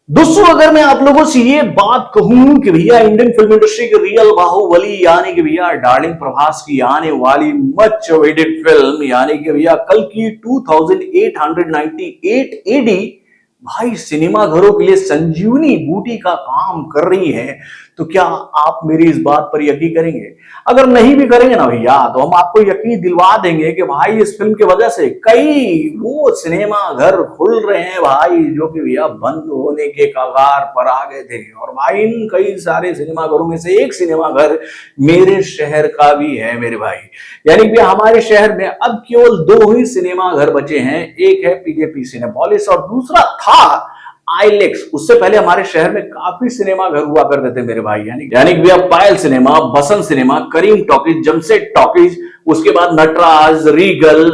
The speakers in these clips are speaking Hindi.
दोस्तों, अगर मैं आप लोगों से ये बात कहूं कि भैया इंडियन फिल्म इंडस्ट्री की रियल बाहुबली यानी कि भैया डार्लिंग प्रभास की आने वाली मच अवेटेड फिल्म यानी कि भैया कल की 2898 एडी भाई सिनेमा घरों के लिए संजीवनी बूटी का काम कर रही है, तो क्या आप मेरी इस बात पर यकीन करेंगे? अगर नहीं भी करेंगे ना भैया, तो हम आपको यकीन दिलवा देंगे कि भाई इस फिल्म की वजह से कई वो सिनेमा घर खुल रहे हैं भाई, जो कि भैया बंद होने के कगार पर आ गए थे। और भाई इन कई सारे सिनेमा घरों में से एक सिनेमा घर मेरे शहर का भी है मेरे भाई। यानी कि हमारे शहर में अब केवल दो ही सिनेमा घर बचे हैं, एक है पीजेपी सिनेपोलिस और दूसरा था आईलेक्स। उससे पहले हमारे शहर में काफी सिनेमा घर हुआ करते थे मेरे भाई, यानी कि भैया Payal cinema, Basant cinema, Karim talkies, Jamshed talkies, उसके बाद Natraj, Regal,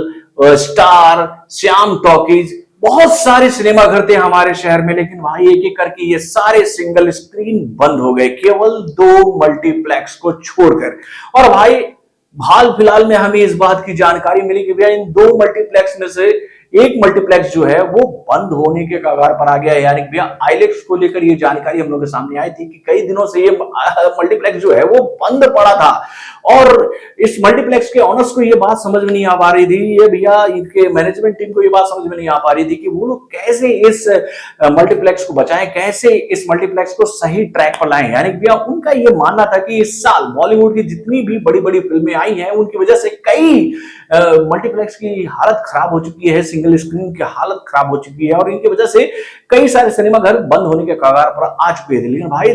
Star, Shyam talkies, बहुत सारे सिनेमा घर थे हमारे शहर में। लेकिन भाई एक एक करके ये सारे सिंगल स्क्रीन बंद हो गए, केवल दो मल्टीप्लेक्स को छोड़कर। और भाई हाल फिलहाल में हमें इस बात की जानकारी मिली कि भैया इन दो मल्टीप्लेक्स में से एक मल्टीप्लेक्स जो है वो बंद होने के कगार पर आ गया है। यानी भैया आईलेक्स को लेकर ये जानकारी हम लोग के सामने आई थी कि कई दिनों से ये मल्टीप्लेक्स जो है वो बंद पड़ा था। और इस मल्टीप्लेक्स के ऑनर्स को ये बात समझ में नहीं आ पा रही थी, ये भैया इनके मैनेजमेंट टीम को ये बात समझ में नहीं आ पा रही थी कि वो लोग कैसे इस मल्टीप्लेक्स को बचाएं, कैसे इस मल्टीप्लेक्स को सही ट्रैक पर लाएं। यानी भैया उनका ये मानना था कि इस साल बॉलीवुड की जितनी भी बड़ी बड़ी फिल्में आई हैं उनकी वजह से कई मल्टीप्लेक्स की हालत खराब हो चुकी है, सिंगल स्क्रीन की हालत खराब हो चुकी है और इनकी वजह से कई सारे सिनेमा घर बंद होने के कगार पर आ चुके थे। लेकिन भाई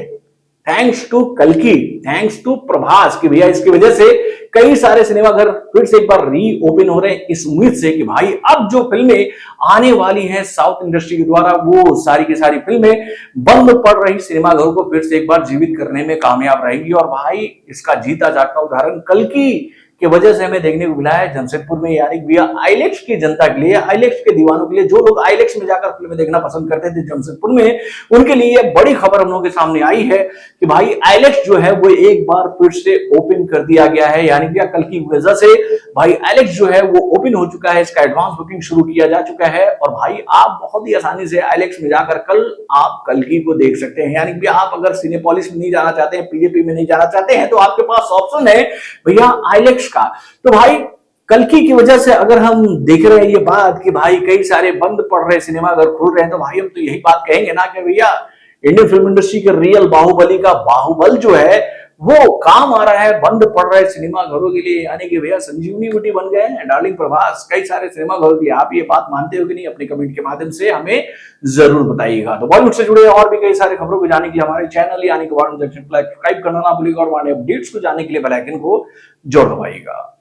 थैंक्स टू कल्कि, थैंक्स टू प्रभास की भैया इसकी वजह से कई सारे सिनेमा घर फिर से एक बार री ओपन हो रहे हैं, इस उम्मीद से कि भाई अब जो फिल्में आने वाली हैं साउथ इंडस्ट्री के द्वारा वो सारी की सारी फिल्में बंद पड़ रही सिनेमा घरों को फिर से एक बार जीवित करने में कामयाब रहेंगी। और भाई इसका जीता जागता उदाहरण कल्कि की वजह से हमें देखने को मिला है जमशेदपुर में। यानी भैया आईलेक्स की जनता के लिए, आईलेक्स के दीवानों के लिए, जो लोग आईलेक्स में जाकर फिल्में देखना पसंद करते थे जमशेदपुर में, उनके लिए ये बड़ी खबर हम लोगों के सामने आई है कि भाई आईलेक्स जो है वो एक बार फिर से ओपन कर दिया गया है। यानी भैया कल की वजह से भाई आईलेक्स जो है वो ओपन हो चुका है, इसका एडवांस बुकिंग शुरू किया जा चुका है। और भाई आप बहुत ही आसानी से आईलेक्स में जाकर कल आप कल्कि को देख सकते हैं। यानी भैया आप अगर सिनेपोलिस में नहीं जाना चाहते हैं, पीजेपी में नहीं जाना चाहते हैं, तो आपके पास ऑप्शन है भैया आईलेक्स का। तो भाई कल्कि की वजह से अगर हम देख रहे हैं ये बात कि भाई कई सारे बंद पड़ रहे सिनेमा अगर खुल रहे हैं, तो भाई हम तो यही बात कहेंगे ना कि भैया इंडियन फिल्म इंडस्ट्री के रियल बाहुबली का बाहुबल जो है वो काम आ रहा है बंद पड़ रहे सिनेमा घरों के लिए। यानी कि भैया संजीवनी बूटी बन गए हैं डार्लिंग प्रभास कई सारे सिनेमा घरों के लिए। आप ये बात मानते हो कि नहीं? अपने कमेंट के माध्यम से हमें जरूर बताइएगा। तो बॉलीवुड से जुड़े और भी कई सारे खबरों को जानने के लिए हमारे चैनल यानी कि सब्सक्राइब करना ना भूलिएगा और अपडेट्स को जानने के लिए बेल आइकन को जोड़ दबाइएगा।